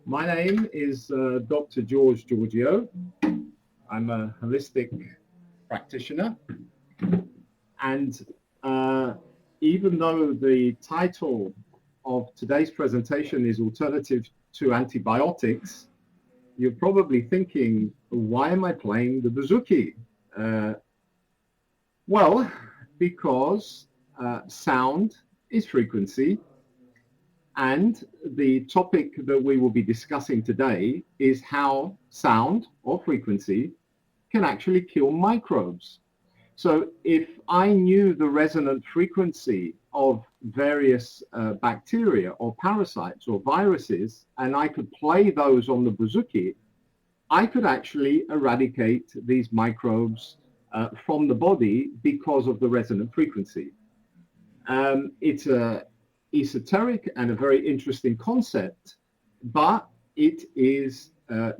My name is Dr. Georgiou. I'm a holistic practitioner, and even though the title of today's presentation is Alternative to Antibiotics, you're probably thinking, why am I playing the bouzouki? Well, because sound is frequency, and the topic that we will be discussing today is how sound or frequency can actually kill microbes. So if I knew the resonant frequency of various bacteria or parasites or viruses, and I could play those on the bouzouki, I could actually eradicate these microbes from the body because of the resonant frequency. It's a esoteric and a very interesting concept, but it is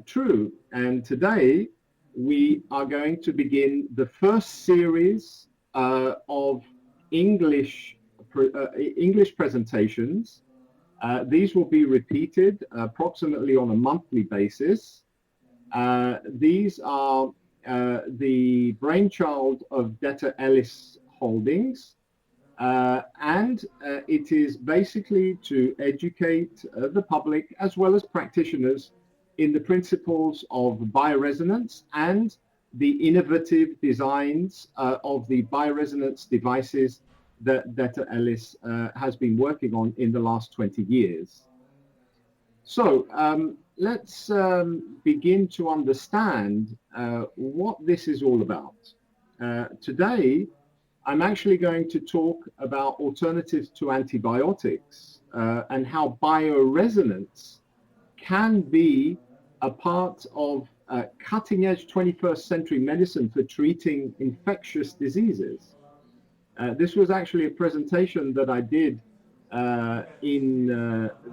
true. And today we are going to begin the first series of English presentations. These will be repeated approximately on a monthly basis. These are the brainchild of Deta Elis Holdings. And it is basically to educate the public as well as practitioners in the principles of bioresonance and the innovative designs of the bioresonance devices that Deta Elis has been working on in the last 20 years. So let's begin to understand what this is all about. Today, I'm actually going to talk about alternatives to antibiotics and how bioresonance can be a part of cutting-edge 21st century medicine for treating infectious diseases. This was actually a presentation that I did in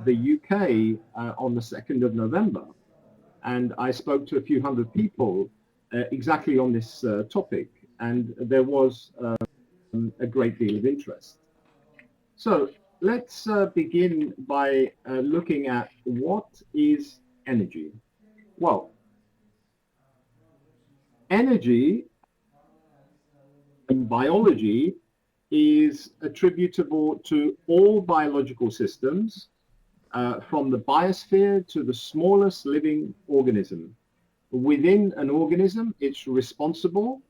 the UK on the 2nd of November. And I spoke to a few hundred people exactly on this topic. And there was a great deal of interest. So let's begin by looking at what is energy. Well, energy in biology is attributable to all biological systems, from the biosphere to the smallest living organism. Within an organism, it's responsible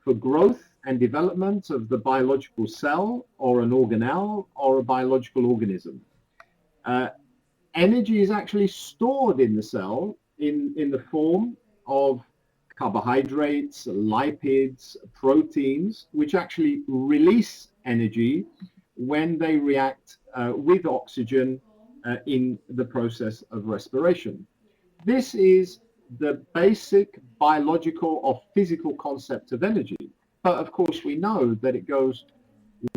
for growth and development of the biological cell or an organelle or a biological organism. Energy is actually stored in the cell in the form of carbohydrates, lipids, proteins, which actually release energy when they react with oxygen in the process of respiration. This is the basic biological or physical concept of energy. But of course, we know that it goes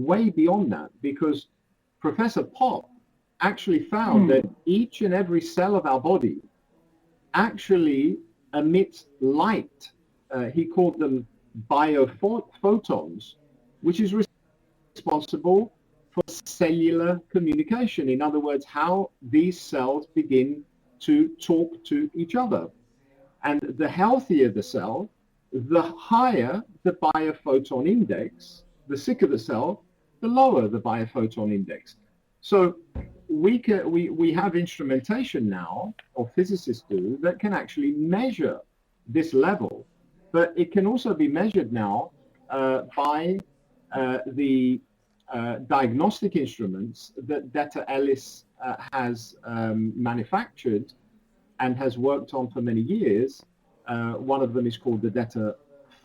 way beyond that, because Professor Pop actually found that each and every cell of our body actually emits light. He called them biophotons, which is responsible for cellular communication. In other words, how these cells begin to talk to each other. And the healthier the cell, the higher the biophoton index. The sicker the cell, the lower the biophoton index. So we have instrumentation now, or physicists do, that can actually measure this level. But it can also be measured now by the diagnostic instruments that Deta Elis has manufactured and has worked on for many years. One of them is called the Deta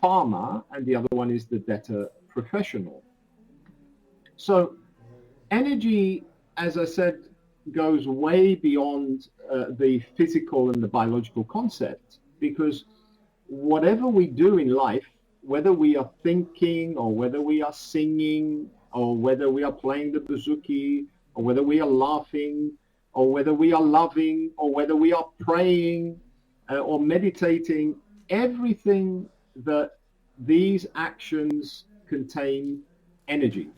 Pharma, and the other one is the Deta Professional. So energy, as I said, goes way beyond the physical and the biological concept, because whatever we do in life, whether we are thinking or whether we are singing or whether we are playing the bouzouki or whether we are laughing or whether we are loving or whether we are praying or meditating, everything that these actions contain energy.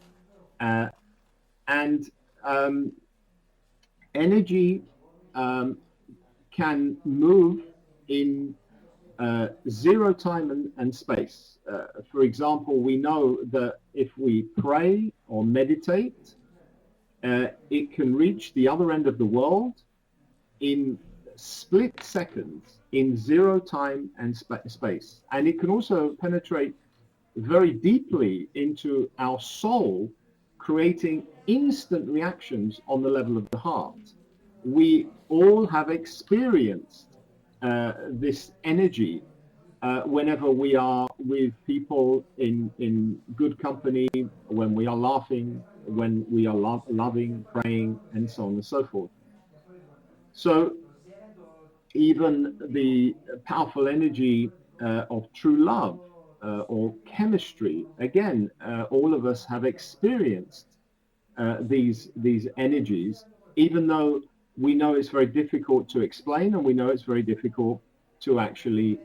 And energy can move in zero time and space. For example, we know that if we pray or meditate, it can reach the other end of the world in split seconds, in zero time and space. And it can also penetrate very deeply into our soul, creating instant reactions on the level of the heart. We all have experienced this energy whenever we are with people in good company, when we are laughing, when we are loving, praying, and so on and so forth. So even the powerful energy of true love or chemistry, again, all of us have experienced these energies, even though we know it's very difficult to explain, and we know it's very difficult to actually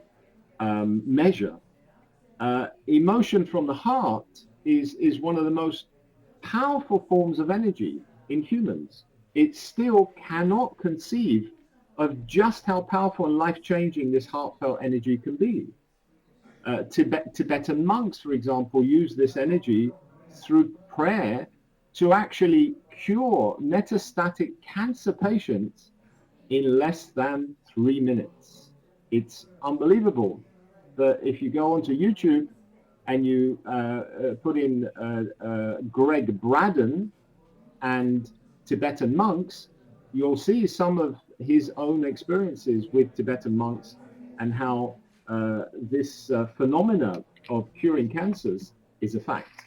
measure. Emotion from the heart is one of the most powerful forms of energy in humans. It still cannot conceive of just how powerful and life-changing this heartfelt energy can be. Tibetan monks, for example, use this energy through prayer to actually cure metastatic cancer patients in less than 3 minutes. It's unbelievable that if you go onto YouTube and you put in Greg Braden and Tibetan monks, you'll see some of his own experiences with Tibetan monks and how this phenomena of curing cancers is a fact.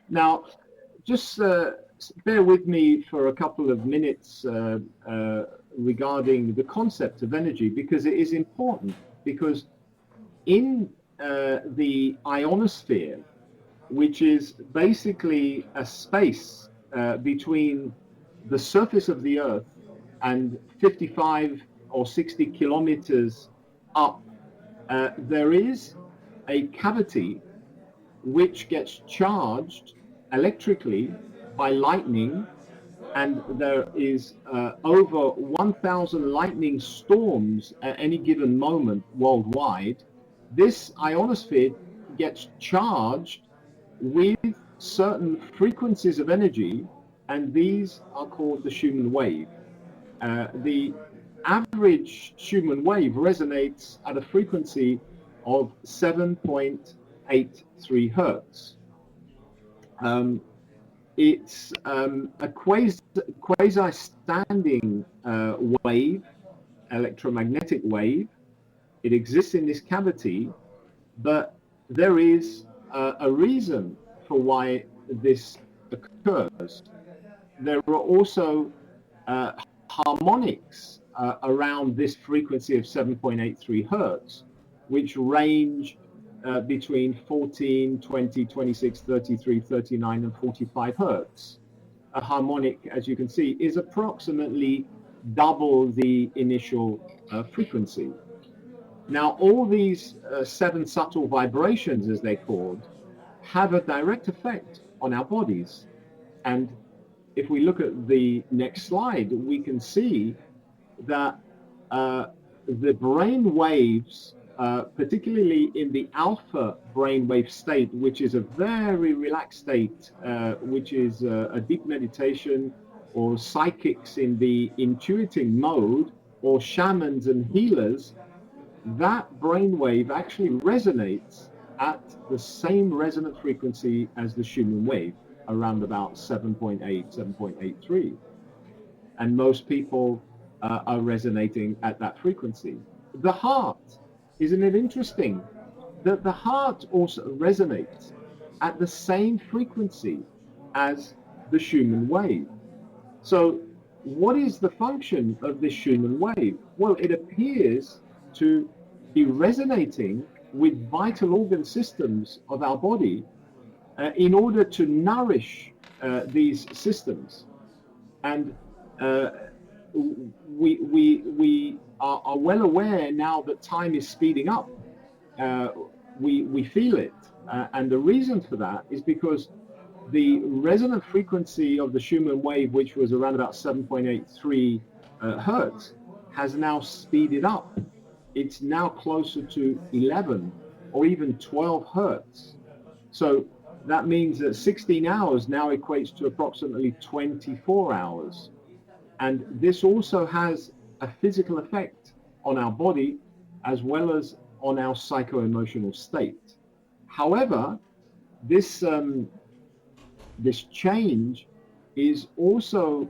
Now, just bear with me for a couple of minutes regarding the concept of energy, because it is important. Because in the ionosphere, which is basically a space between the surface of the Earth and 55 or 60 kilometers up, there is a cavity which gets charged electrically by lightning, and there is over 1,000 lightning storms at any given moment worldwide. This ionosphere gets charged with certain frequencies of energy, and these are called the Schumann wave. The average Schumann wave resonates at a frequency of 7.83 hertz. It's a quasi-standing wave, electromagnetic wave. It exists in this cavity, but there is a reason for why this occurs. There are also harmonics around this frequency of 7.83 hertz, which range between 14, 20, 26, 33, 39, and 45 hertz. A harmonic, as you can see, is approximately double the initial frequency. Now, all these 7 subtle vibrations, as they're called, have a direct effect on our bodies. And if we look at the next slide, we can see that the brain waves, particularly in the alpha brainwave state, which is a very relaxed state, which is a deep meditation, or psychics in the intuiting mode, or shamans and healers, that brainwave actually resonates at the same resonant frequency as the Schumann wave, around about 7.8, 7.83. And most people are resonating at that frequency. The heart, isn't it interesting that the heart also resonates at the same frequency as the Schumann wave? So what is the function of this Schumann wave? Well, it appears to be resonating with vital organ systems of our body in order to nourish these systems. And we are well aware now that time is speeding up. We feel it. And the reason for that is because the resonant frequency of the Schumann wave, which was around about 7.83 hertz, has now speeded up. It's now closer to 11 or even 12 hertz. So that means that 16 hours now equates to approximately 24 hours. And this also has a physical effect on our body as well as on our psycho-emotional state. However, this change is also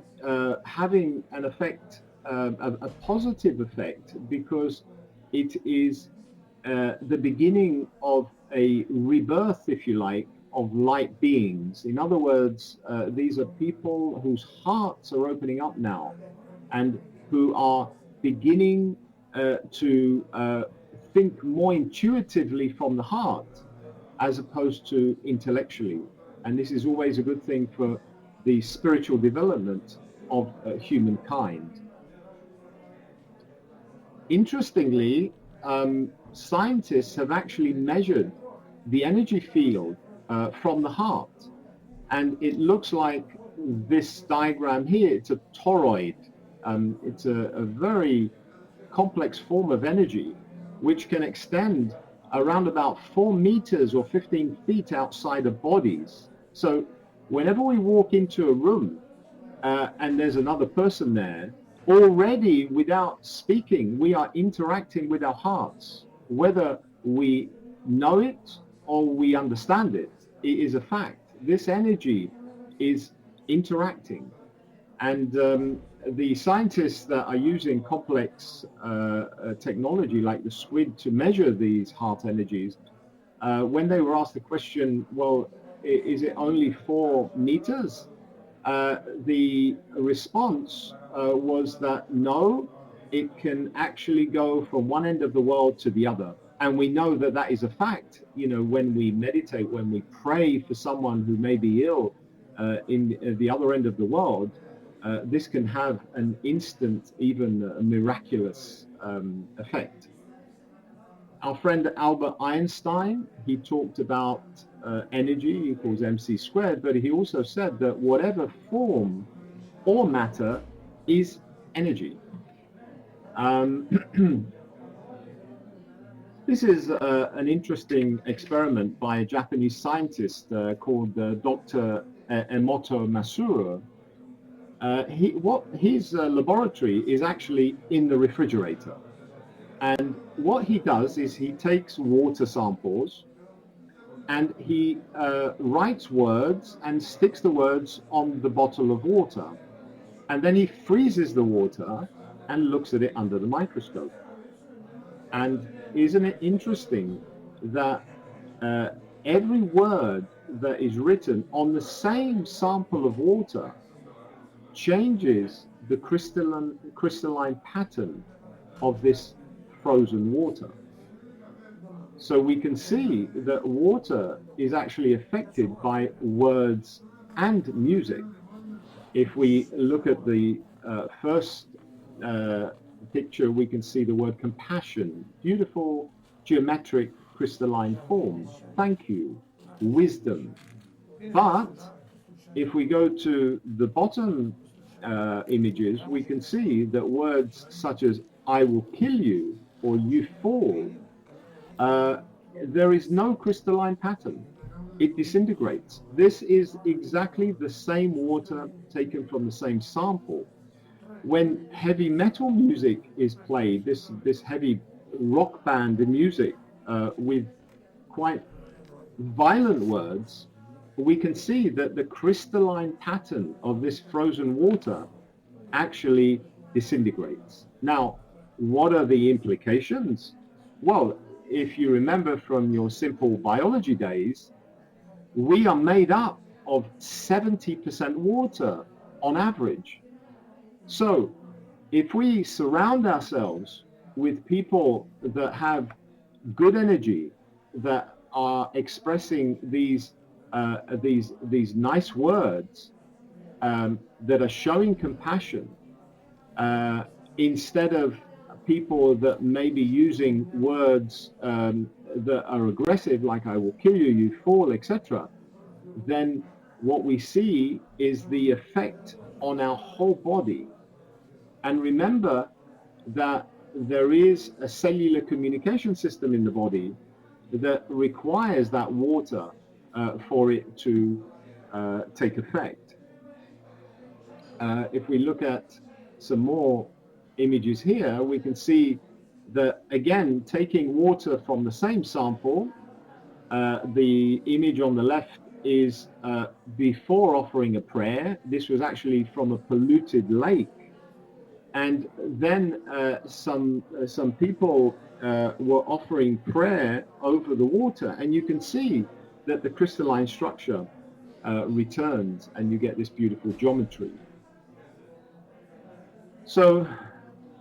having an effect, a positive effect, because it is the beginning of a rebirth, if you like, of light beings. In other words, these are people whose hearts are opening up now and who are beginning to think more intuitively from the heart as opposed to intellectually. And this is always a good thing for the spiritual development of humankind. Interestingly, scientists have actually measured the energy field from the heart, and it looks like this diagram here. It's a toroid. It's a very complex form of energy which can extend around about 4 meters or 15 feet outside of bodies. So whenever we walk into a room and there's another person there, already without speaking, we are interacting with our hearts. Whether we know it or we understand it, it is a fact. This energy is interacting. And the scientists that are using complex technology like the squid to measure these heart energies, when they were asked the question, well, is it only 4 meters? The response was that no, it can actually go from one end of the world to the other. And we know that that is a fact. You know, when we meditate, when we pray for someone who may be ill in the other end of the world, this can have an instant, even a miraculous effect. Our friend Albert Einstein, he talked about energy equals mc squared, but he also said that whatever form or matter is energy. This is an interesting experiment by a Japanese scientist called Dr. Emoto Masuro. His laboratory is actually in the refrigerator. And what he does is he takes water samples and he writes words and sticks the words on the bottle of water. And then he freezes the water and looks at it under the microscope. And isn't it interesting that every word that is written on the same sample of water changes the crystalline pattern of this frozen water? So we can see that water is actually affected by words and music. If we look at the first picture, we can see the word compassion, beautiful geometric crystalline form, thank you, wisdom. But if we go to the bottom images, we can see that words such as I will kill you or you fall, there is no crystalline pattern. It disintegrates. This is exactly the same water taken from the same sample. When heavy metal music is played, this heavy rock band music with quite violent words, we can see that the crystalline pattern of this frozen water actually disintegrates. Now, what are the implications? Well, if you remember from your simple biology days, we are made up of 70% water on average. So if we surround ourselves with people that have good energy, that are expressing these nice words, that are showing compassion, instead of people that may be using words that are aggressive, like I will kill you, you fall, etc., then what we see is the effect on our whole body. And remember, that there is a cellular communication system in the body that requires that water for it to take effect. If we look at some more images here, we can see that, again, taking water from the same sample, the image on the left is before offering a prayer. This was actually from a polluted lake. And then some people were offering prayer over the water, and you can see that the crystalline structure returns, and you get this beautiful geometry. So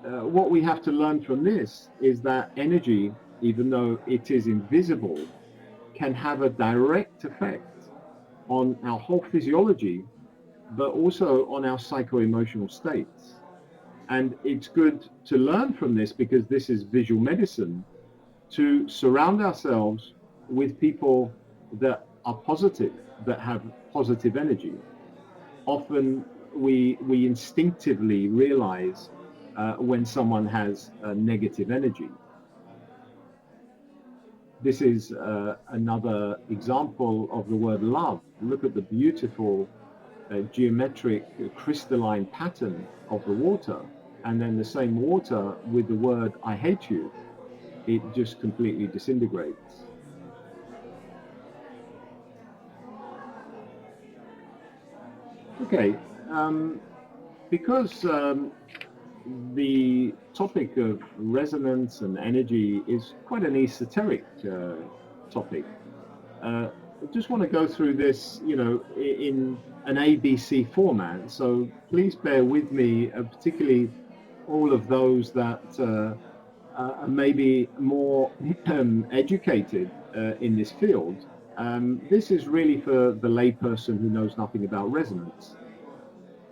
what we have to learn from this is that energy, even though it is invisible, can have a direct effect on our whole physiology, but also on our psycho-emotional states. And it's good to learn from this, because this is visual medicine, to surround ourselves with people that are positive, that have positive energy. Often we instinctively realize when someone has negative energy. This is another example of the word love. Look at the beautiful geometric crystalline pattern of the water, and then the same water with the word I hate you. It just completely disintegrates. Okay, because the topic of resonance and energy is quite an esoteric topic, I just want to go through this, in an ABC format. So please bear with me, particularly all of those that are maybe more educated in this field. This is really for the layperson who knows nothing about resonance.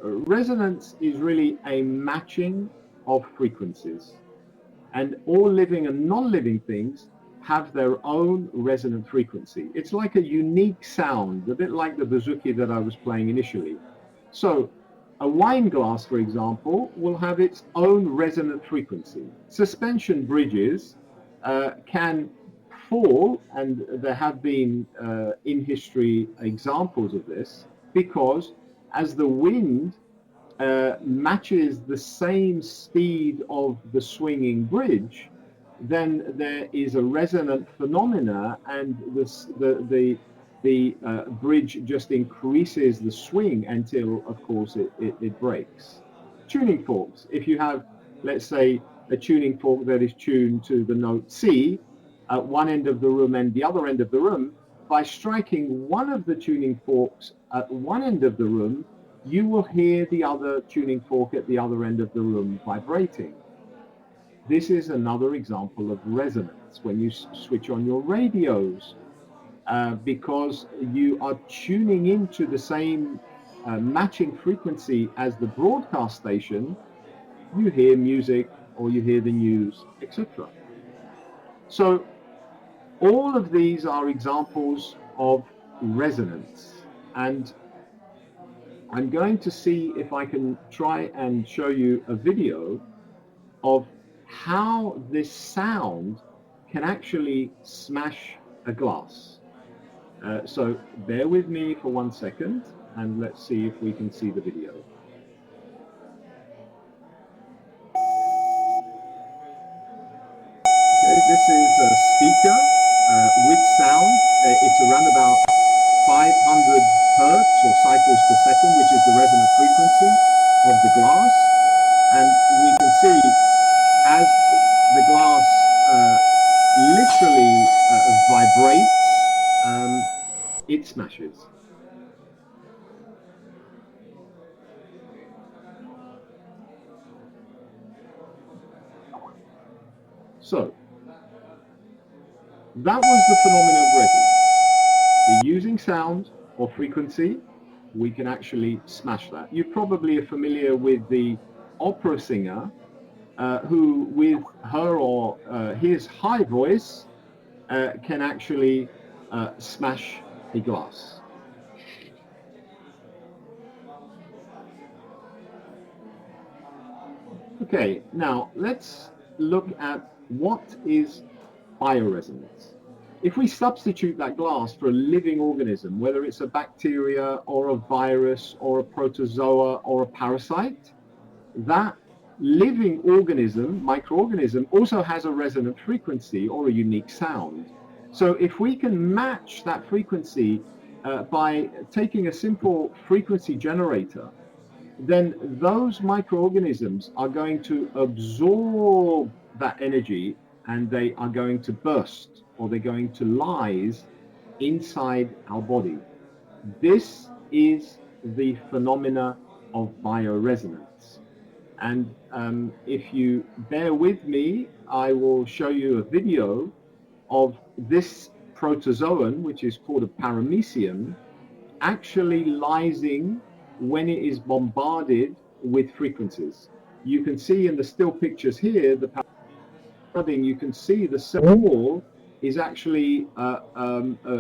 Resonance is really a matching of frequencies, and all living and non-living things have their own resonant frequency. It's like a unique sound, a bit like the bouzouki that I was playing initially. So a wine glass, for example, will have its own resonant frequency. Suspension bridges can fall, and there have been in history examples of this, because as the wind matches the same speed of the swinging bridge, then there is a resonant phenomena, and the bridge just increases the swing until, of course, it breaks. Tuning forks. If you have, let's say, a tuning fork that is tuned to the note C at one end of the room and the other end of the room, by striking one of the tuning forks at one end of the room, you will hear the other tuning fork at the other end of the room vibrating. This is another example of resonance. When you switch on your radios, because you are tuning into the same matching frequency as the broadcast station, you hear music or you hear the news, etc. So all of these are examples of resonance, and I'm going to see if I can try and show you a video of how this sound can actually smash a glass. So bear with me for 1 second, and let's see if we can see the video. Okay, this is a speaker with sound. It's around about 500 hertz or cycles per second, which is the resonant frequency of the glass. And we can see as the glass literally vibrates, it smashes. So that was the phenomenon of resonance. Using sound or frequency, we can actually smash that. You probably are familiar with the opera singer who, with her or his high voice, can actually smash a glass. Okay, now let's look at what is bioresonance. If we substitute that glass for a living organism, whether it's a bacteria or a virus or a protozoa or a parasite, that living organism, microorganism, also has a resonant frequency or a unique sound. So if we can match that frequency by taking a simple frequency generator, then those microorganisms are going to absorb that energy and they are going to burst, or they're going to lyse inside our body. This is the phenomena of bioresonance. And if you bear with me, I will show you a video of this protozoan, which is called a paramecium, actually lysing when it is bombarded with frequencies. You can see in the still pictures here, the you can see the cell wall is actually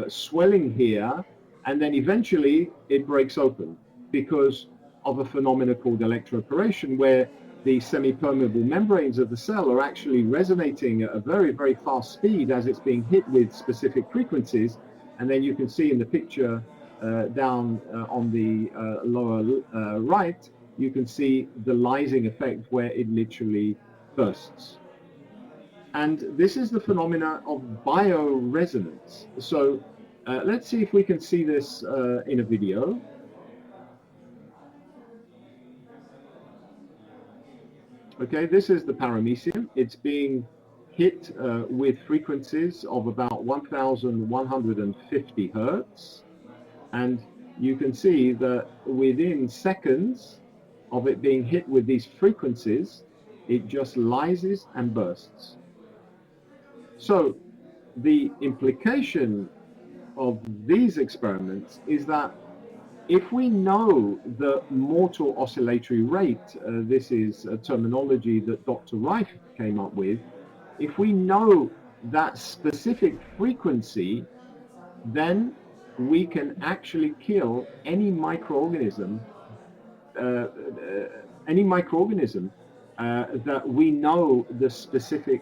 swelling here, and then eventually it breaks open because of a phenomenon called electroporation, where the semi-permeable membranes of the cell are actually resonating at a very, very fast speed as it's being hit with specific frequencies. And then you can see in the picture down on the lower right, you can see the lysing effect where it literally bursts. And this is the phenomena of bioresonance. So let's see if we can see this in a video. Okay, this is the paramecium. It's being hit with frequencies of about 1150 hertz. And you can see that within seconds of it being hit with these frequencies, it just lyses and bursts. So the implication of these experiments is that if we know the mortal oscillatory rate, this is a terminology that Dr. Reif came up with, if we know that specific frequency, then we can actually kill any microorganism that we know the specific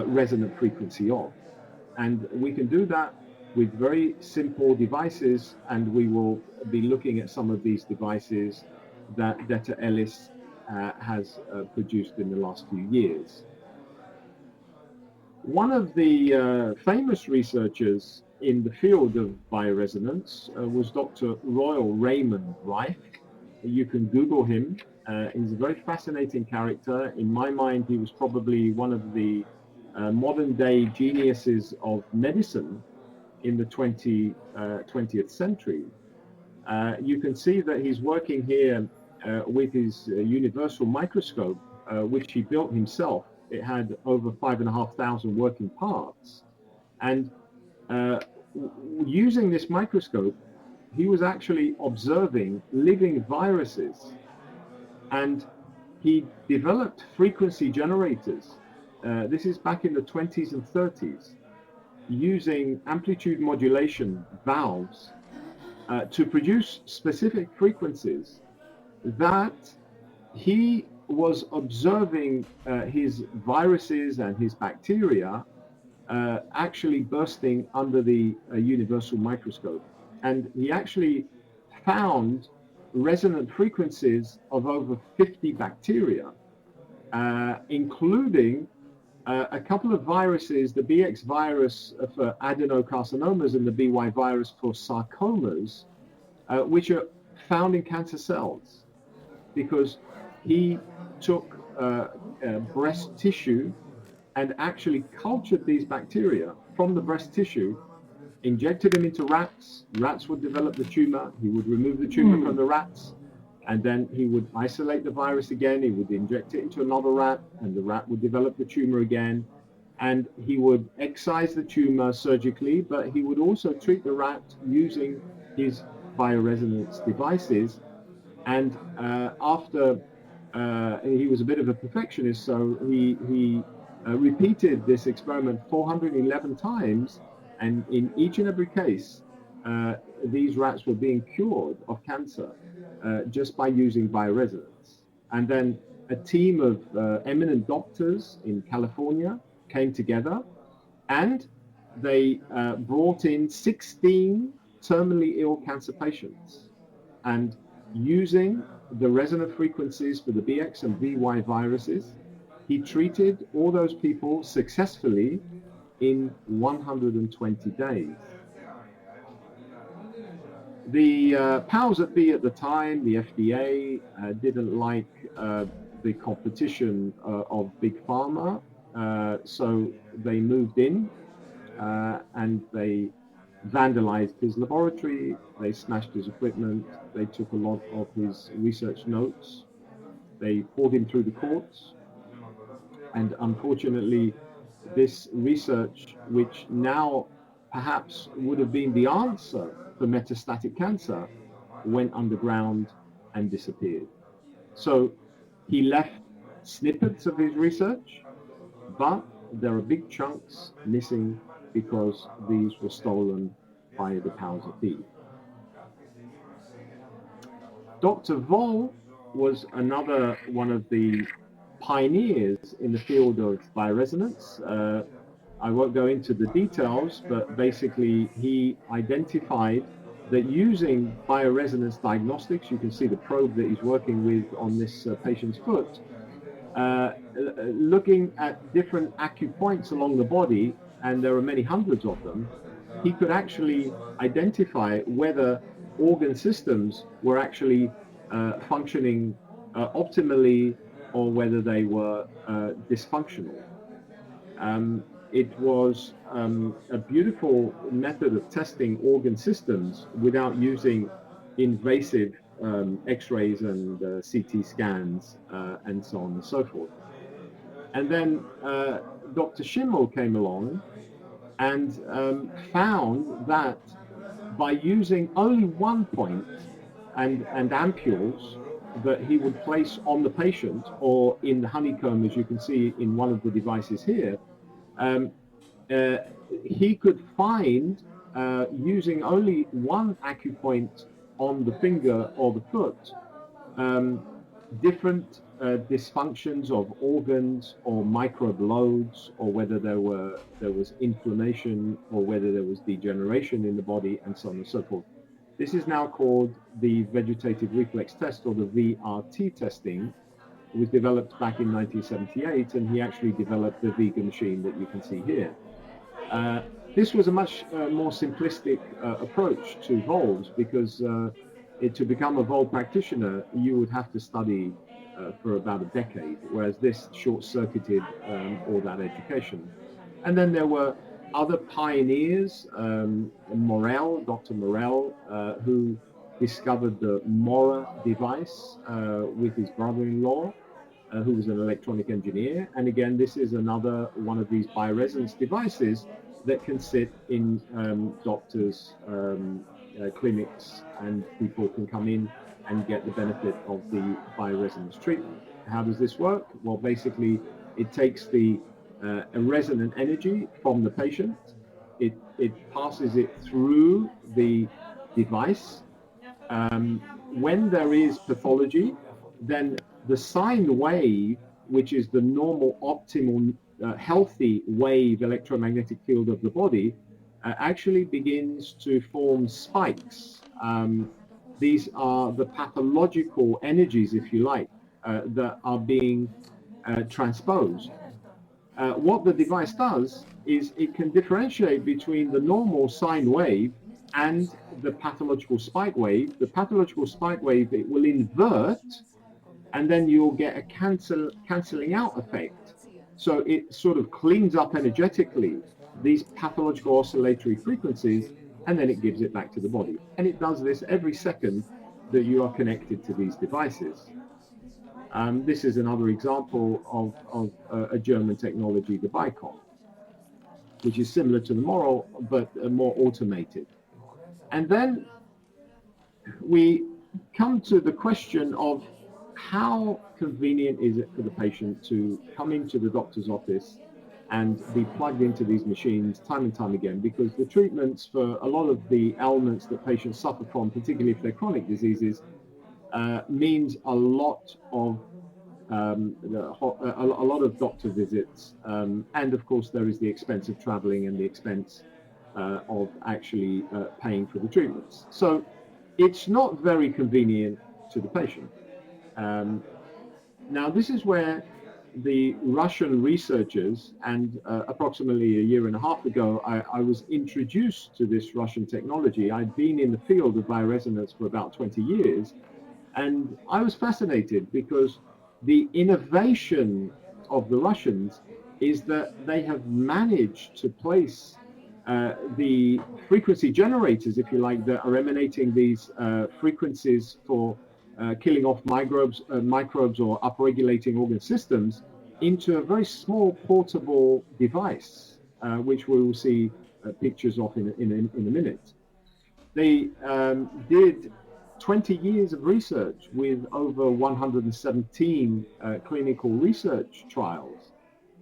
resonant frequency of. And we can do that with very simple devices, and we will be looking at some of these devices that deta elis has produced in the last few years. One of the famous researchers in the field of bioresonance was Dr. Royal Raymond Reif. You can Google him. He's a very fascinating character. In my mind, he was probably one of the modern-day geniuses of medicine in the 20th century. You can see that he's working here with his universal microscope, which he built himself. It had over 5,500 working parts. And using this microscope, he was actually observing living viruses. And he developed frequency generators. This is back in the 20s and 30s, using amplitude modulation valves to produce specific frequencies that he was observing his viruses and his bacteria actually bursting under the universal microscope. And he actually found resonant frequencies of over 50 bacteria, including a couple of viruses, the BX virus for adenocarcinomas and the BY virus for sarcomas, which are found in cancer cells, because he took breast tissue and actually cultured these bacteria from the breast tissue, injected them into rats. Rats would develop the tumor. He would remove the tumor from the rats, and then he would isolate the virus again. He would inject it into another rat, and the rat would develop the tumor again. And he would excise the tumor surgically, but he would also treat the rat using his bioresonance devices. And after he was a bit of a perfectionist, so he repeated this experiment 411 times, and in each and every case, these rats were being cured of cancer just by using bioresonance. And then a team of eminent doctors in California came together, and they brought in 16 terminally ill cancer patients, and using the resonant frequencies for the BX and VY viruses, he treated all those people successfully in 120 days. The powers that be at the time, the FDA, didn't like the competition of Big Pharma, so they moved in and they vandalized his laboratory, they smashed his equipment, they took a lot of his research notes, they poured him through the courts, and unfortunately this research, which now perhaps would have been the answer for metastatic cancer, went underground and disappeared. So he left snippets of his research, but there are big chunks missing because these were stolen by the powers that be. Dr. Voll was another one of the pioneers in the field of bioresonance. I won't go into the details, but basically he identified that using bioresonance diagnostics, you can see the probe that he's working with on this patient's foot, looking at different acupoints along the body, and there are many hundreds of them, he could actually identify whether organ systems were actually functioning optimally or whether they were dysfunctional. It was a beautiful method of testing organ systems without using invasive X-rays and CT scans and so on and so forth. And then Dr. Schimmel came along and found that by using only one point and ampules that he would place on the patient or in the honeycomb, as you can see in one of the devices here, he could find, using only one acupoint on the finger or the foot, different dysfunctions of organs or microbe loads, or whether there was inflammation or whether there was degeneration in the body, and so on and so forth. This is now called the vegetative reflex test, or the VRT testing. It was developed back in 1978, and he actually developed the Vega machine that you can see here. This was a much more simplistic approach to Voll's, because to become a Voll practitioner, you would have to study for about a decade, whereas this short-circuited all that education. And then there were other pioneers, Morel, Dr. Morel, who discovered the Mora device with his brother-in-law, who was an electronic engineer. And again, this is another one of these bioresonance devices that can sit in doctors' clinics, and people can come in and get the benefit of the bioresonance treatment. How does this work? Well, basically, it takes the resonant energy from the patient, it passes it through the device. When there is pathology, then the sine wave, which is the normal, optimal, healthy wave electromagnetic field of the body, actually begins to form spikes. These are the pathological energies, if you like, that are being transposed. What the device does is it can differentiate between the normal sine wave and the pathological spike wave. The pathological spike wave, it will invert, and then you'll get a cancelling out effect. So it sort of cleans up energetically these pathological oscillatory frequencies, and then it gives it back to the body. And it does this every second that you are connected to these devices. This is another example of a German technology, the Bicom, which is similar to the Moral, but more automated. And then we come to the question of how convenient is it for the patient to come into the doctor's office and be plugged into these machines time and time again, because the treatments for a lot of the ailments that patients suffer from, particularly if they're chronic diseases, means a lot of a lot of doctor visits, and of course there is the expense of traveling and the expense of actually paying for the treatments. So it's not very convenient to the patient. Um, Now, this is where the Russian researchers, and approximately a year and a half ago, I was introduced to this Russian technology. I'd been in the field of bioresonance for about 20 years, and I was fascinated because the innovation of the Russians is that they have managed to place the frequency generators, if you like, that are emanating these frequencies for killing off microbes or upregulating organ systems into a very small portable device, which we will see pictures of in a minute. They did 20 years of research with over 117 clinical research trials.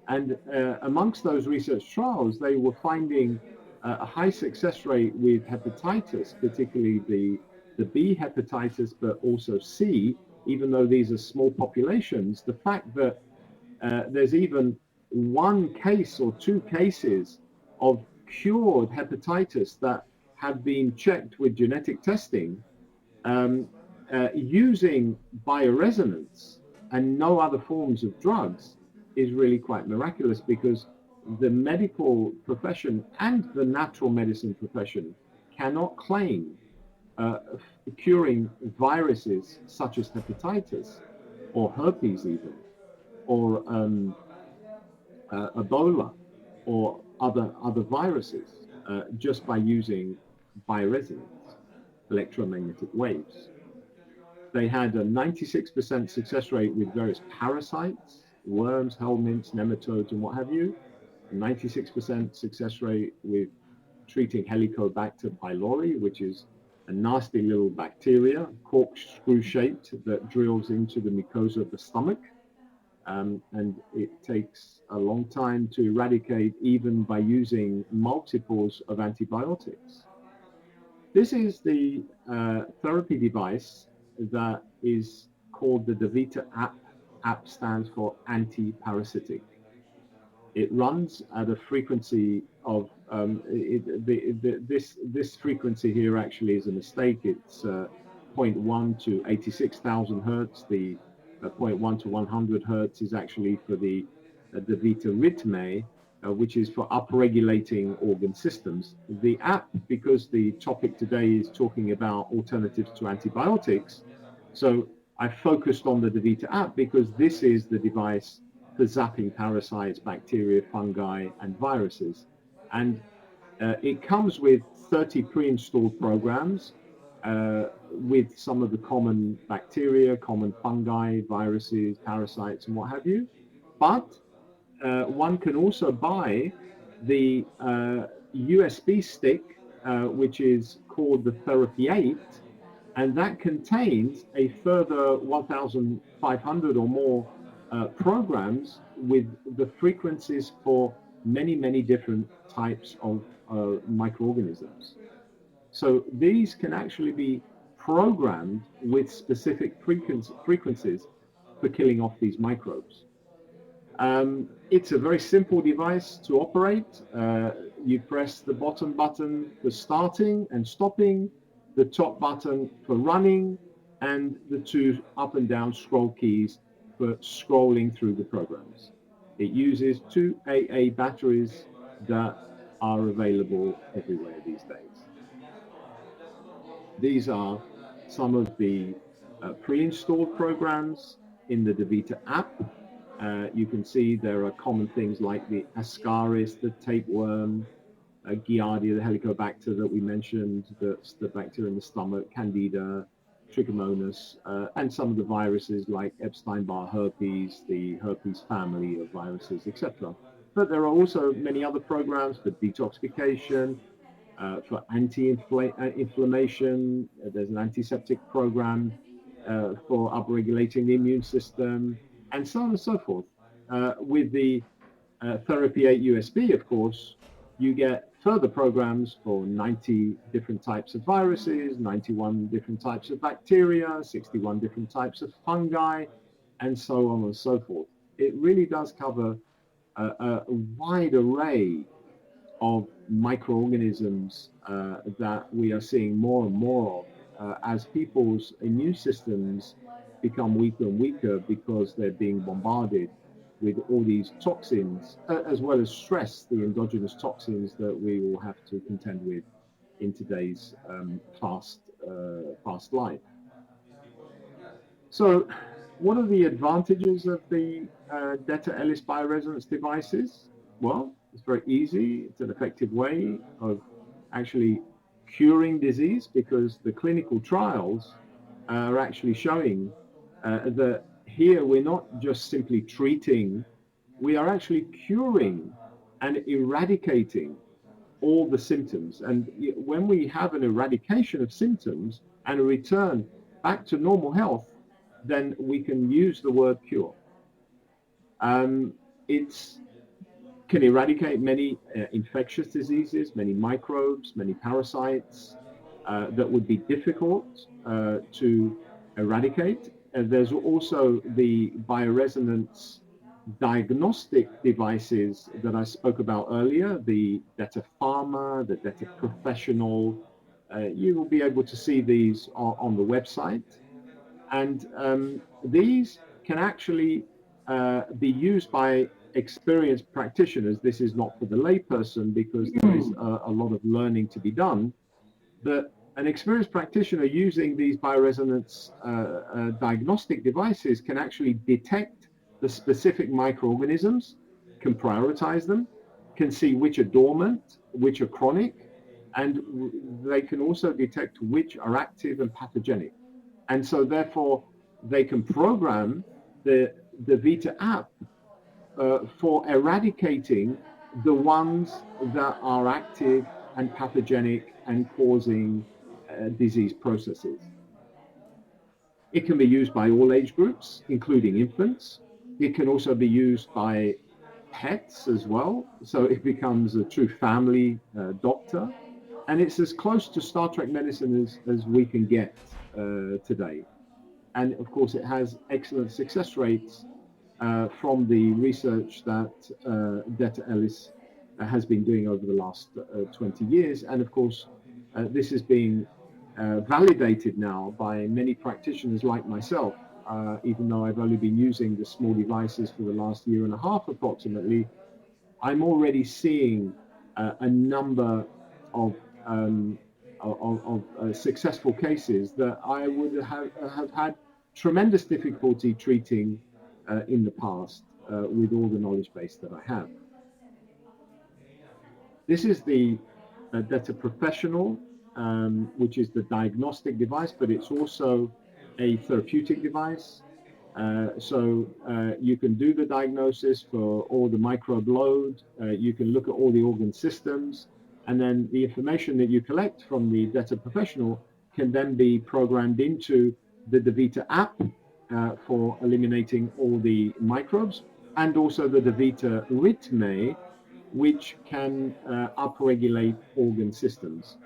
And amongst those research trials, they were finding a high success rate with hepatitis, particularly the B hepatitis, but also C, even though these are small populations. The fact that there's even one case or two cases of cured hepatitis that have been checked with genetic testing using bioresonance and no other forms of drugs is really quite miraculous, because the medical profession and the natural medicine profession cannot claim curing viruses such as hepatitis or herpes even, or Ebola or other viruses just by using bioresonance, electromagnetic waves. They had a 96% success rate with various parasites, worms, helminths, nematodes, and what have you. A 96% success rate with treating Helicobacter pylori, which is a nasty little bacteria, corkscrew shaped, that drills into the mucosa of the stomach. And it takes a long time to eradicate, even by using multiples of antibiotics. This is the therapy device that is called the deta app. App stands for anti-parasitic. It runs at a frequency of this frequency here actually is a mistake. It's 0.1 to 86,000 hertz. The 0.1 to 100 hertz is actually for the deta rhythme, which is for upregulating organ systems. The app, because the topic today is talking about alternatives to antibiotics, so I focused on the deta app because this is the device for zapping parasites, bacteria, fungi, and viruses. And it comes with 30 pre-installed programs with some of the common bacteria, common fungi, viruses, parasites, and what have you. But one can also buy the USB stick, which is called the Therapy 8, and that contains a further 1,500 or more programs with the frequencies for many different types of microorganisms. So these can actually be programmed with specific frequencies for killing off these microbes. It's a very simple device to operate. You press the bottom button for starting and stopping, the top button for running, and the two up and down scroll keys for scrolling through the programs. It uses 2 AA batteries that are available everywhere these days. These are some of the pre-installed programs in the deta app. You can see there are common things like the Ascaris, the tapeworm, Giardia, the Helicobacter that we mentioned, that's the bacteria in the stomach, Candida, Trichomonas, and some of the viruses like Epstein-Barr herpes, the herpes family of viruses, etc. But there are also many other programs for detoxification, for anti-inflammation. There's an antiseptic program for upregulating the immune system, and so on and so forth. With the Therapy 8 USB, of course, you get further programs for 90 different types of viruses, 91 different types of bacteria, 61 different types of fungi, and so on and so forth. It really does cover a wide array of microorganisms that we are seeing more and more of as people's immune systems become weaker and weaker because they're being bombarded with all these toxins, as well as stress, the endogenous toxins that we will have to contend with in today's fast life. So, what are the advantages of the deta elis bioresonance devices? Well, it's very easy. It's an effective way of actually curing disease because the clinical trials are actually showing that here we're not just simply treating, we are actually curing and eradicating all the symptoms. And when we have an eradication of symptoms and a return back to normal health, then we can use the word cure. It can eradicate many infectious diseases, many microbes, many parasites that would be difficult to eradicate. There's also the bioresonance diagnostic devices that I spoke about earlier, the deta pharma, the deta professional. You will be able to see these on the website. And these can actually be used by experienced practitioners. This is not for the layperson because there is a lot of learning to be done. But an experienced practitioner using these bioresonance diagnostic devices can actually detect the specific microorganisms, can prioritize them, can see which are dormant, which are chronic, and they can also detect which are active and pathogenic. And so therefore they can program the Vita app for eradicating the ones that are active and pathogenic and causing disease processes. It can be used by all age groups, including infants. It can also be used by pets as well. So it becomes a true family doctor. And it's as close to Star Trek medicine as we can get today. And of course, it has excellent success rates from the research that deta elis has been doing over the last 20 years. And of course, this is being validated now by many practitioners like myself, even though I've only been using the small devices for the last year and a half approximately. I'm already seeing a number of successful cases that I would have had tremendous difficulty treating in the past with all the knowledge base that I have. This is the deta professional, which is the diagnostic device, but it's also a therapeutic device. So you can do the diagnosis for all the microbe load, you can look at all the organ systems, and then the information that you collect from the deta professional can then be programmed into the DeVita app for eliminating all the microbes, and also the DeVita Rhythme, which can upregulate organ systems.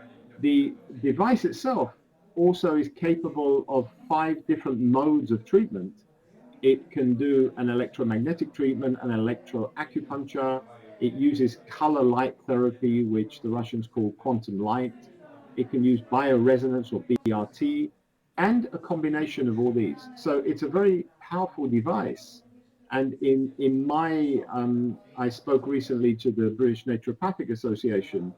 The device itself also is capable of 5 different modes of treatment. It can do an electromagnetic treatment, an electroacupuncture. It uses color light therapy, which the Russians call quantum light. It can use bioresonance or BRT, and a combination of all these. So it's a very powerful device. And in my, I spoke recently to the British Naturopathic Association,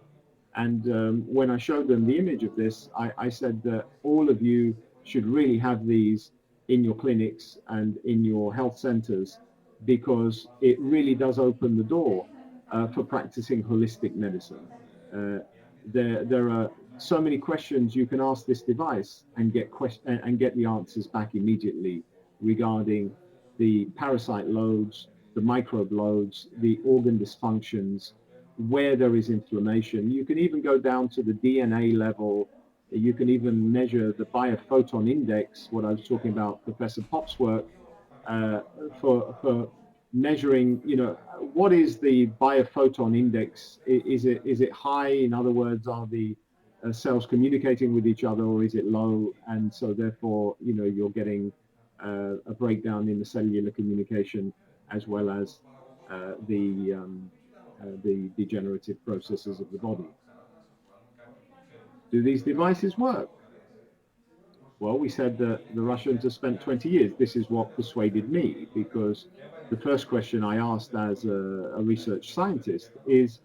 and when I showed them the image of this, I said that all of you should really have these in your clinics and in your health centers, because it really does open the door for practicing holistic medicine. There are so many questions you can ask this device and get the answers back immediately regarding the parasite loads, the microbe loads, the organ dysfunctions, where there is inflammation. You can even go down to the DNA level. You can even measure the biophoton index, what I was talking about, Professor Pop's work, for measuring, what is the biophoton index? Is it high? In other words, are the cells communicating with each other, or is it low? And so therefore, you're getting a breakdown in the cellular communication, as well as the degenerative processes of the body. Do these devices work? Well, we said that the Russians have spent 20 years. This is what persuaded me, because the first question I asked as a research scientist is,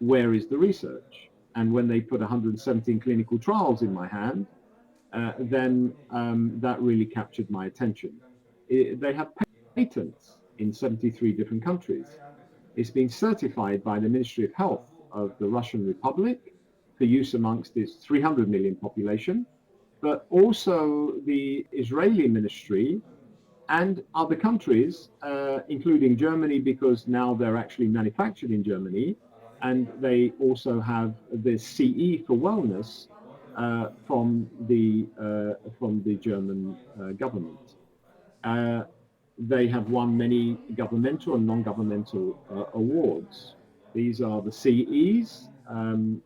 where is the research? And when they put 117 clinical trials in my hand, then that really captured my attention. They have patents in 73 different countries. It's been certified by the Ministry of Health of the Russian Republic for use amongst its 300 million population, but also the Israeli ministry and other countries, including Germany, because now they're actually manufactured in Germany, and they also have the CE for wellness from the German government. They have won many governmental and non-governmental awards. These are the CEs,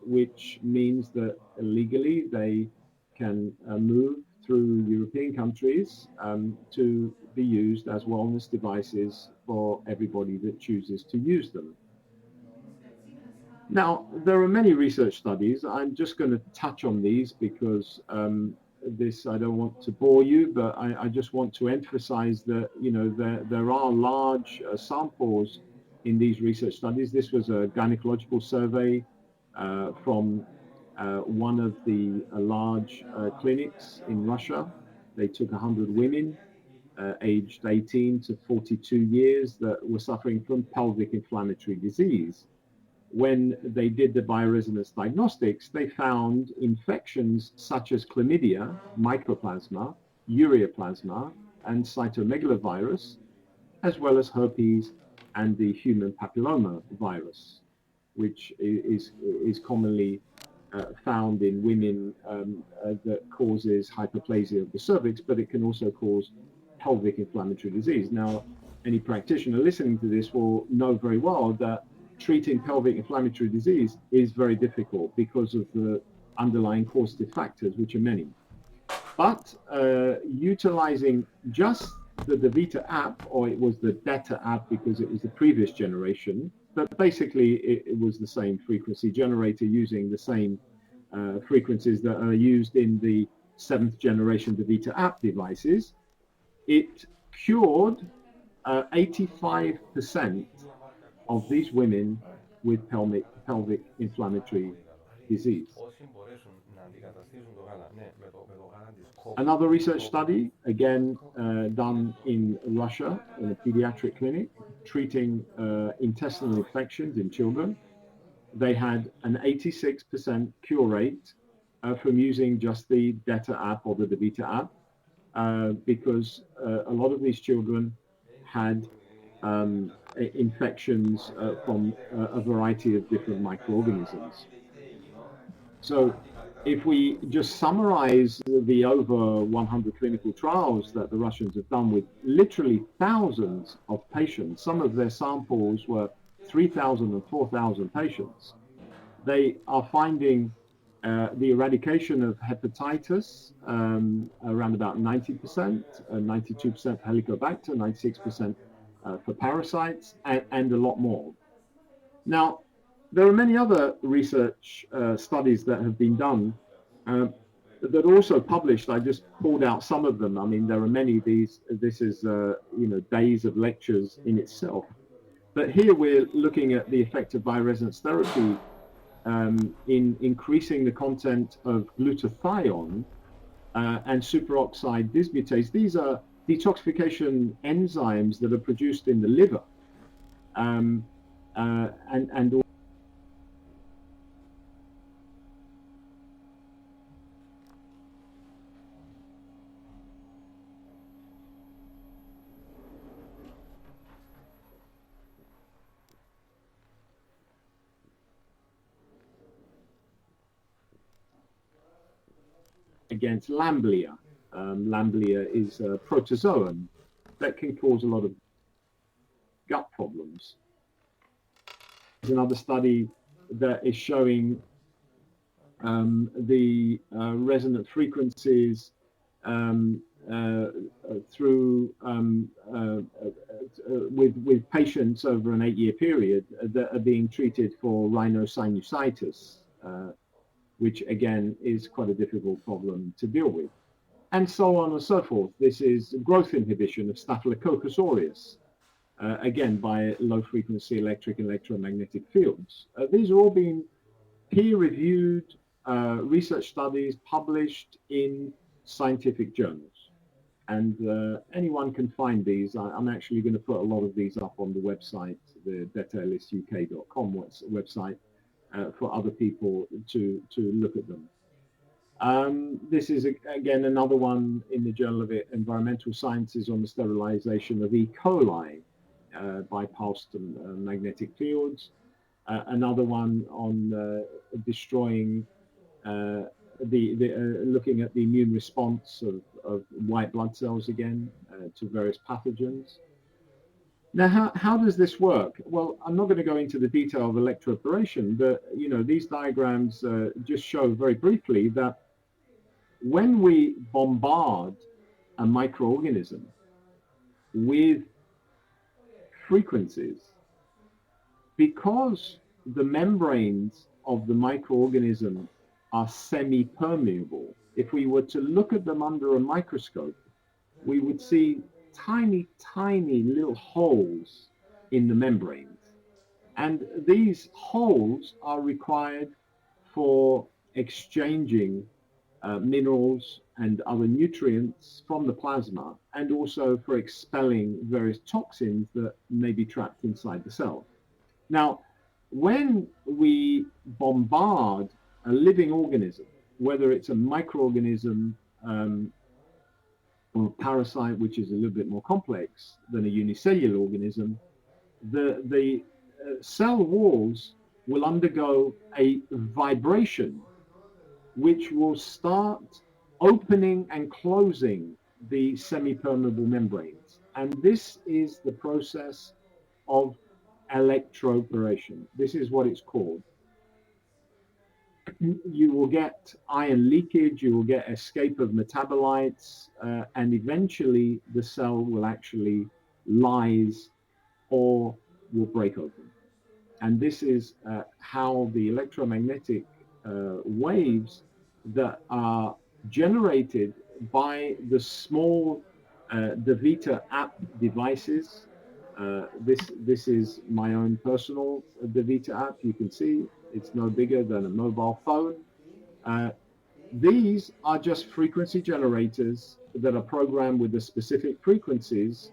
which means that legally they can move through European countries to be used as wellness devices for everybody that chooses to use them. Now, there are many research studies. I'm just going to touch on these because I don't want to bore you, but I just want to emphasize that, there are large samples in these research studies. This was a gynecological survey from one of the large clinics in Russia. They took 100 women aged 18 to 42 years that were suffering from pelvic inflammatory disease. When they did the bioresonance diagnostics, they found infections such as chlamydia, mycoplasma, ureaplasma, and cytomegalovirus, as well as herpes and the human papilloma virus, which is commonly found in women that causes hyperplasia of the cervix, but it can also cause pelvic inflammatory disease. Now, any practitioner listening to this will know very well that treating pelvic inflammatory disease is very difficult because of the underlying causative factors, which are many. But utilizing just the deta app, or it was the deta app because it was the previous generation, but basically it was the same frequency generator using the same frequencies that are used in the 7th generation deta app devices. It cured 85% of these women with pelvic inflammatory disease. Another research study, again done in Russia, in a pediatric clinic, treating intestinal infections in children. They had an 86% cure rate from using just the deta app or the deta app, because a lot of these children had infections from a variety of different microorganisms. So if we just summarize the over 100 clinical trials that the Russians have done with literally thousands of patients, some of their samples were 3,000 and 4,000 patients, they are finding the eradication of hepatitis around about 90%, 92% for Helicobacter, 96% for parasites, and a lot more. Now, there are many other research studies that have been done that are also published. I just pulled out some of them. I mean, there are many. This is days of lectures in itself. But here we're looking at the effect of bioresonance therapy in increasing the content of glutathione and superoxide dismutase. These are detoxification enzymes that are produced in the liver, and against lamblia. Lamblia is a protozoan that can cause a lot of gut problems. There's another study that is showing the resonant frequencies through with patients over an 8-year period that are being treated for rhinosinusitis, which again is quite a difficult problem to deal with, and so on and so forth. This is growth inhibition of Staphylococcus aureus, again by low-frequency electric and electromagnetic fields. These are all being peer-reviewed research studies published in scientific journals. And anyone can find these. I'm actually going to put a lot of these up on the website, the deta-elis-uk.com website, for other people to look at them. This is, again, another one in the Journal of Environmental Sciences on the sterilization of E. coli by pulsed magnetic fields. Another one on destroying looking at the immune response of white blood cells again to various pathogens. Now, how does this work? Well, I'm not going to go into the detail of electroporation, but these diagrams just show very briefly that when we bombard a microorganism with frequencies, because the membranes of the microorganism are semi-permeable, if we were to look at them under a microscope, we would see tiny, tiny little holes in the membranes. And these holes are required for exchanging minerals and other nutrients from the plasma, and also for expelling various toxins that may be trapped inside the cell. Now, when we bombard a living organism, whether it's a microorganism or a parasite, which is a little bit more complex than a unicellular organism, the cell walls will undergo a vibration which will start opening and closing the semi-permeable membranes. And this is the process of electroporation. This is what it's called. You will get ion leakage, you will get escape of metabolites, and eventually the cell will actually lyse or will break open. And this is how the electromagnetic waves that are generated by the small deta app devices. This is my own personal deta app. You can see it's no bigger than a mobile phone. These are just frequency generators that are programmed with the specific frequencies,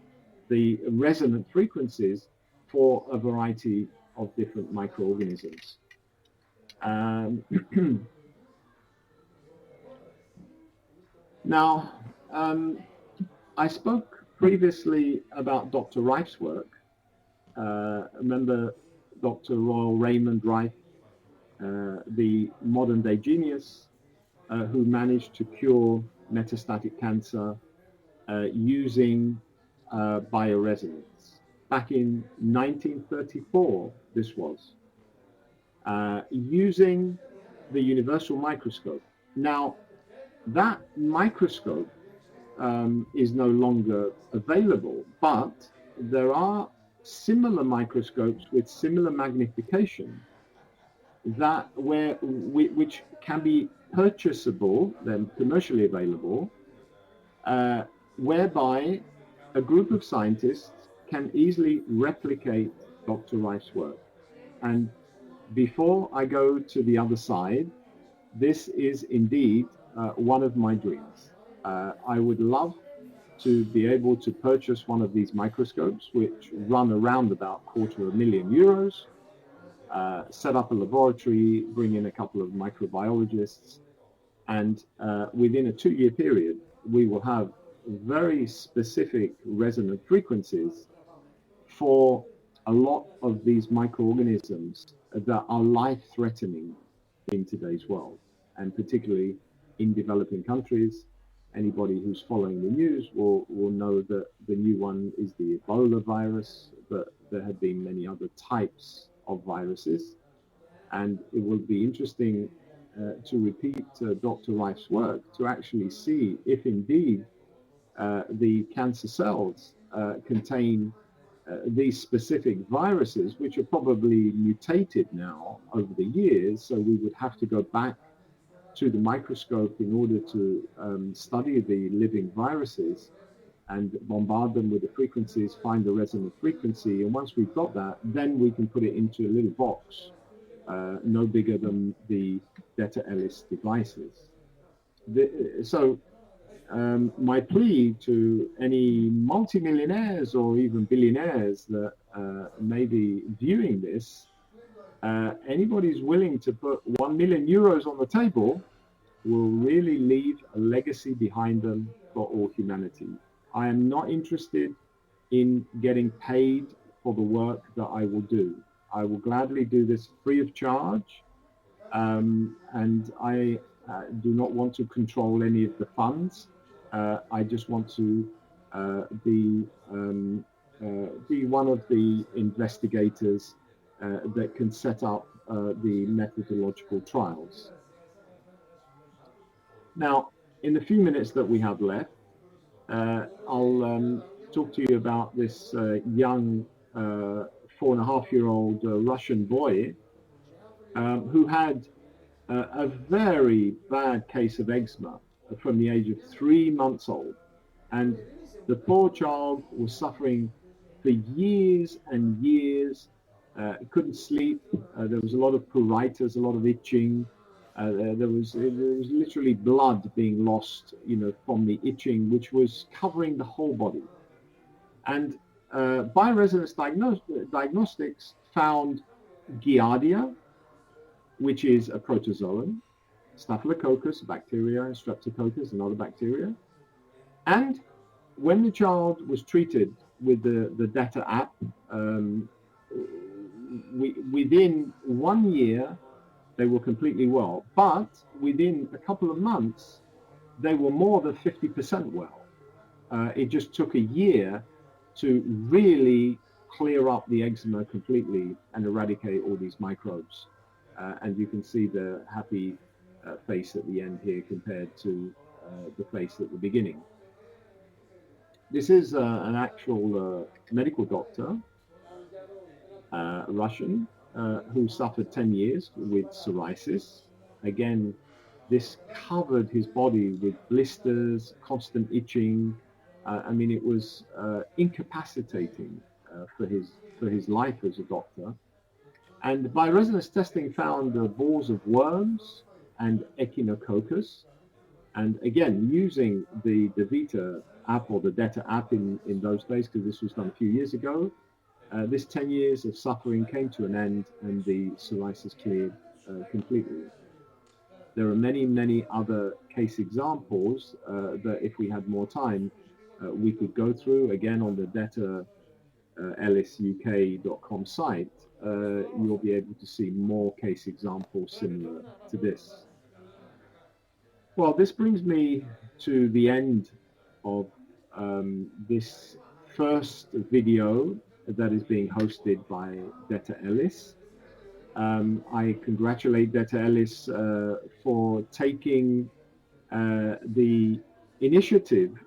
the resonant frequencies, for a variety of different microorganisms. Now, I spoke previously about Dr. Reif's work. Remember Dr. Royal Raymond Reif, the modern-day genius who managed to cure metastatic cancer using bioresonance. Back in 1934, this was, using the universal microscope. Now, that microscope is no longer available, but there are similar microscopes with similar magnification which can be purchasable, then commercially available, whereby a group of scientists can easily replicate Dr. Reif's work. And before I go to the other side, this is indeed one of my dreams. I would love to be able to purchase one of these microscopes, which run around about €250,000, set up a laboratory, bring in a couple of microbiologists, and within a 2-year period, we will have very specific resonant frequencies for a lot of these microorganisms that are life-threatening in today's world, and particularly in developing countries. Anybody who's following the news will know that the new one is the Ebola virus, but there have been many other types of viruses. And it will be interesting to repeat Dr. Reif's work to actually see if indeed the cancer cells contain these specific viruses, which are probably mutated now over the years. So we would have to go back to the microscope in order to study the living viruses and bombard them with the frequencies, find the resonant frequency. And once we've got that, then we can put it into a little box, no bigger than the deta elis devices. My plea to any multimillionaires or even billionaires that may be viewing this, anybody who's willing to put 1 million euros on the table will really leave a legacy behind them for all humanity. I am not interested in getting paid for the work that I will do. I will gladly do this free of charge, and I do not want to control any of the funds. I just want to be one of the investigators that can set up the methodological trials. Now, in the few minutes that we have left, I'll talk to you about this young 4.5-year-old Russian boy who had a very bad case of eczema from the age of 3 months old. And the poor child was suffering for years and years, couldn't sleep. There was a lot of pruritus, a lot of itching. There was literally blood being lost, from the itching, which was covering the whole body. And bioresonance diagnostics found Giardia, which is a protozoan, Staphylococcus, bacteria, and Streptococcus, another bacteria. And when the child was treated with the deta app, within 1 year, they were completely well. But within a couple of months, they were more than 50% well. It just took a year to really clear up the eczema completely and eradicate all these microbes. And you can see the happy face at the end here compared to the face at the beginning. This is an actual medical doctor, Russian, who suffered 10 years with psoriasis. Again, this covered his body with blisters, constant itching. It was incapacitating for his life as a doctor. And bioresonance testing found balls of worms and echinococcus. And again, using the deta app or the deta app in those days, because this was done a few years ago, this 10 years of suffering came to an end and the psoriasis cleared completely. There are many, many other case examples that if we had more time, we could go through. Again, on the detaelisuk.com site, you'll be able to see more case examples similar to this. Well, this brings me to the end of this first video that is being hosted by Deta Elis. I congratulate Deta Elis for taking the initiative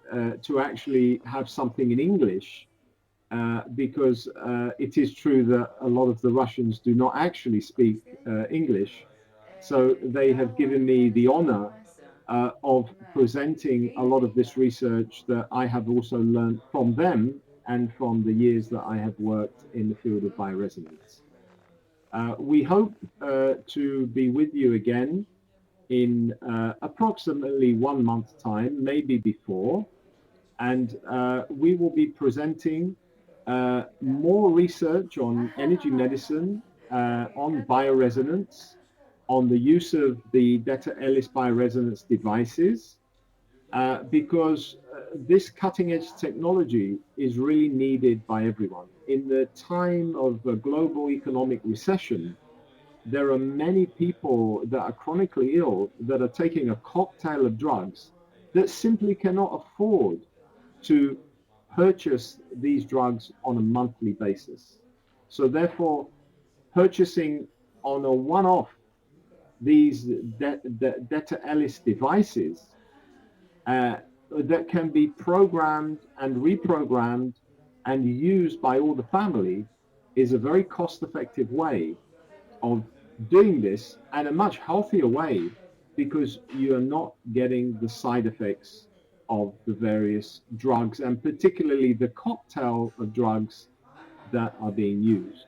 to actually have something in English, because it is true that a lot of the Russians do not actually speak English. So they have given me the honor of presenting a lot of this research that I have also learned from them and from the years that I have worked in the field of bioresonance. We hope to be with you again in approximately 1 month's time, maybe before, and we will be presenting more research on energy medicine, on bioresonance, on the use of the Deta Elis bioresonance devices, because this cutting-edge technology is really needed by everyone. In the time of a global economic recession, there are many people that are chronically ill that are taking a cocktail of drugs that simply cannot afford to purchase these drugs on a monthly basis. So therefore, purchasing on a one-off these Deta Elis devices that can be programmed and reprogrammed and used by all the family is a very cost-effective way of doing this, and a much healthier way, because you are not getting the side effects of the various drugs, and particularly the cocktail of drugs that are being used.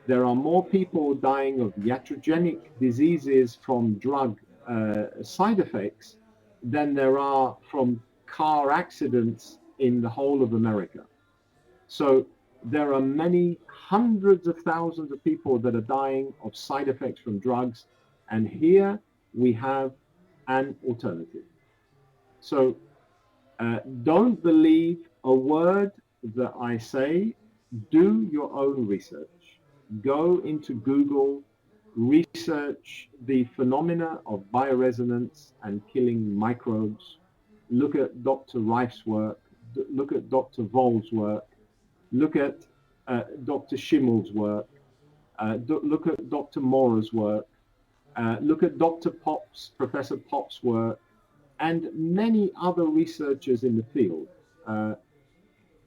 There are more people dying of iatrogenic diseases from drug side effects than there are from car accidents in the whole of America. So there are many hundreds of thousands of people that are dying of side effects from drugs. And here we have an alternative. So don't believe a word that I say. Do your own research. Go into Google, research the phenomena of bioresonance and killing microbes. Look at Dr. Reif's work. Look at Dr. Voll's work. Look at Dr. Schimmel's work. Look at Dr. Mora's work. Look at Dr. Pop's, Professor Pop's work, and many other researchers in the field.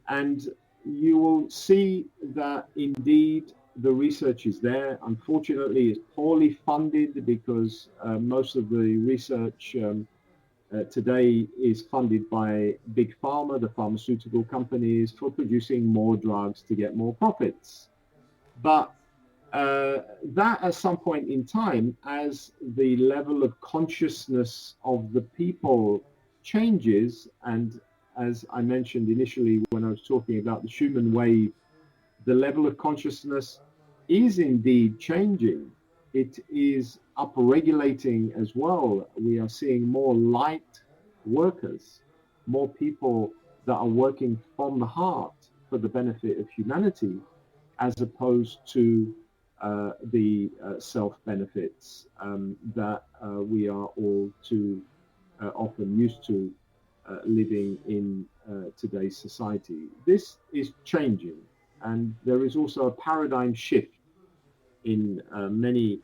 And you will see that indeed the research is there. Unfortunately, it's poorly funded because most of the research today is funded by big pharma, the pharmaceutical companies, for producing more drugs to get more profits. But that at some point in time, as the level of consciousness of the people changes, and as I mentioned initially when I was talking about the Schumann wave, the level of consciousness is indeed changing. It is upregulating as well. We are seeing more light workers, more people that are working from the heart for the benefit of humanity, as opposed to the self-benefits that we are all too often used to living in today's society. This is changing, and there is also a paradigm shift in many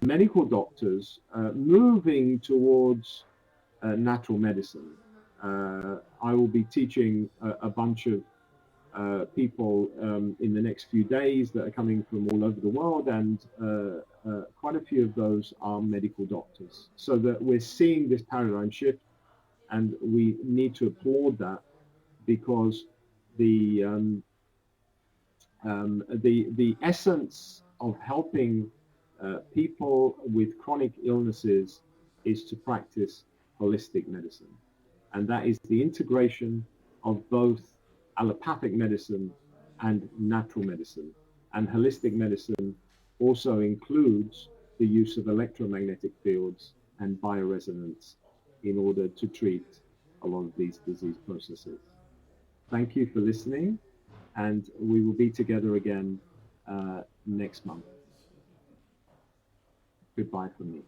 medical doctors moving towards natural medicine. I will be teaching a bunch of people in the next few days that are coming from all over the world, and quite a few of those are medical doctors. So that we're seeing this paradigm shift, and we need to applaud that, because the essence of helping people with chronic illnesses is to practice holistic medicine, and that is the integration of both allopathic medicine and natural medicine. And holistic medicine also includes the use of electromagnetic fields and bioresonance in order to treat a lot of these disease processes. Thank you for listening, and we will be together again next month. Goodbye from me.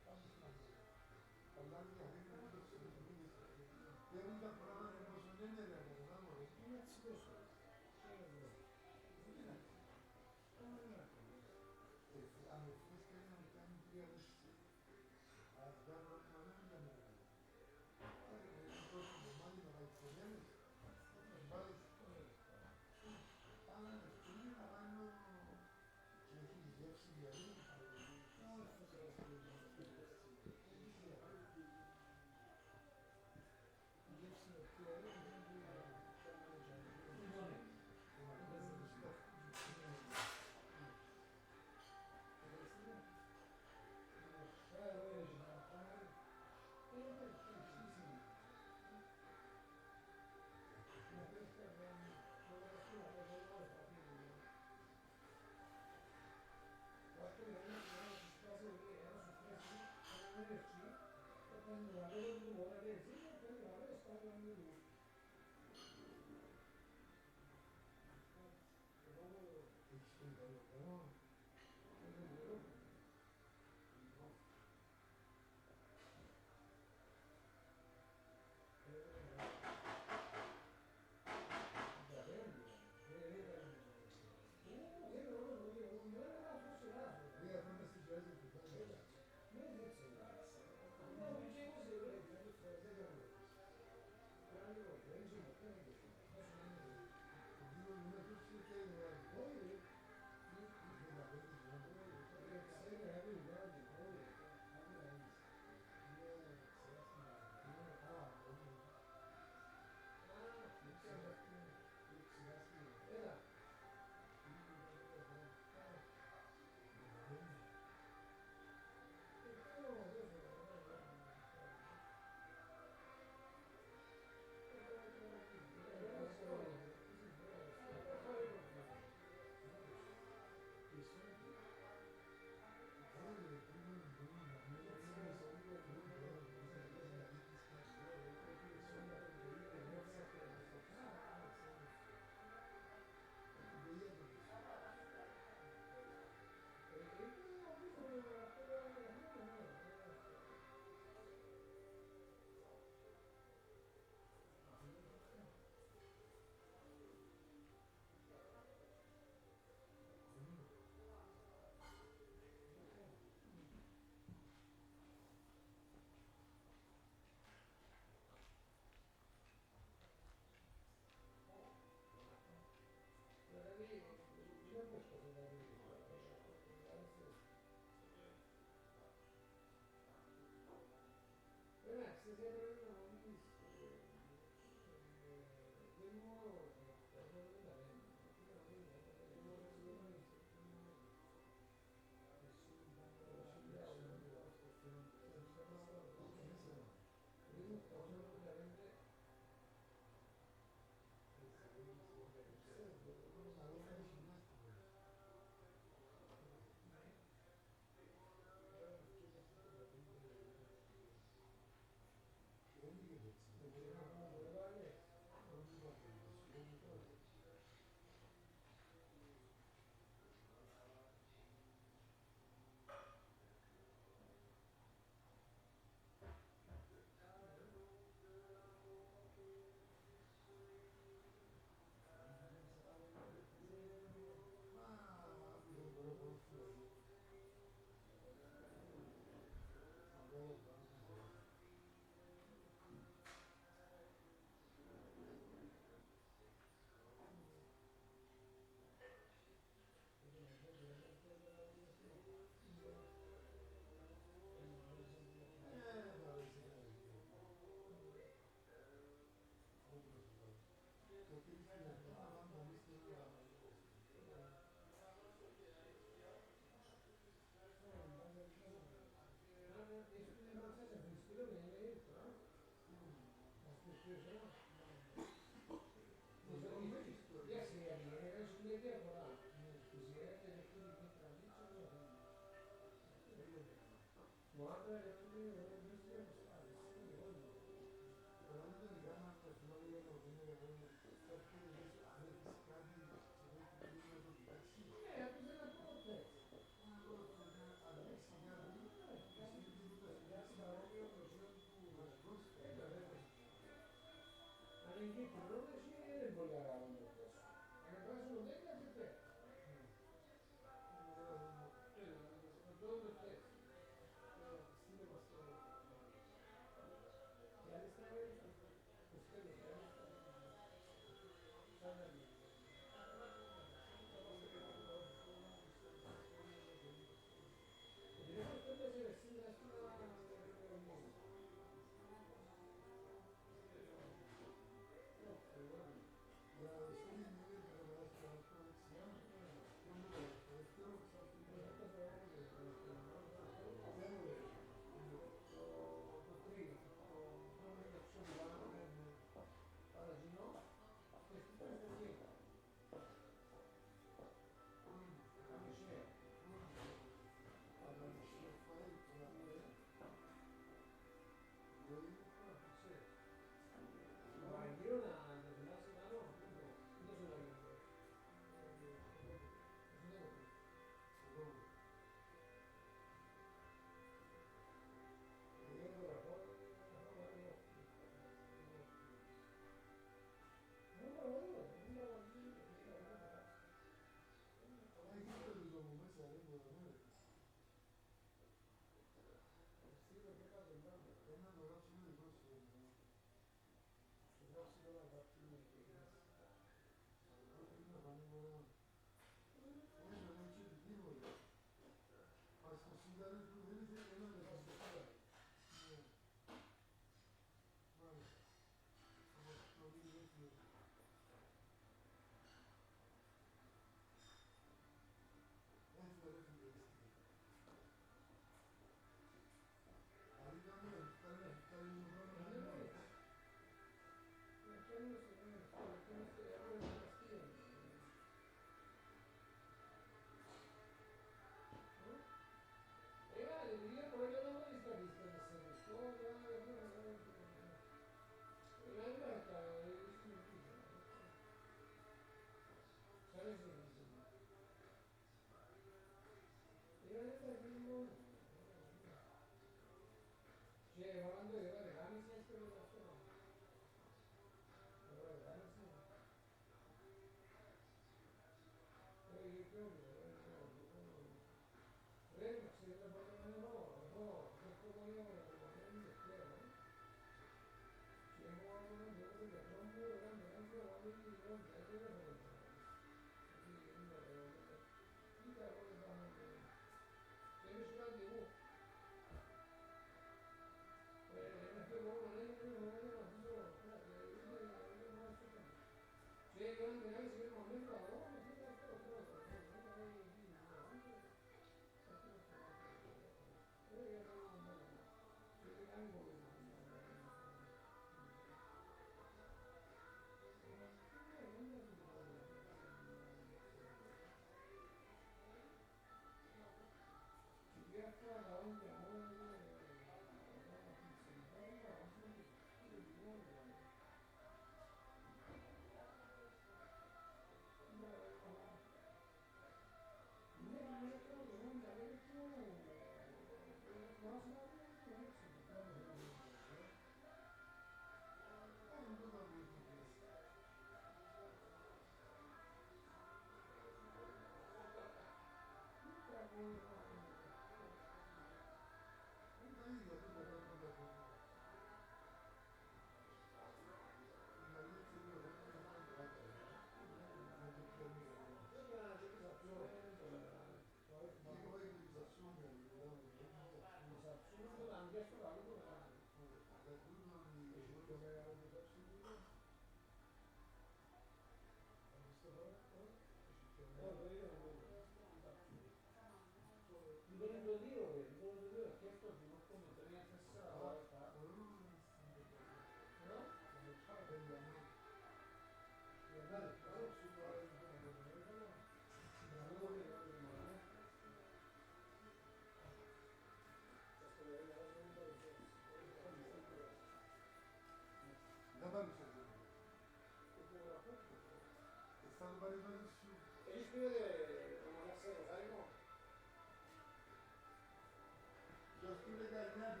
Los tuve dañados,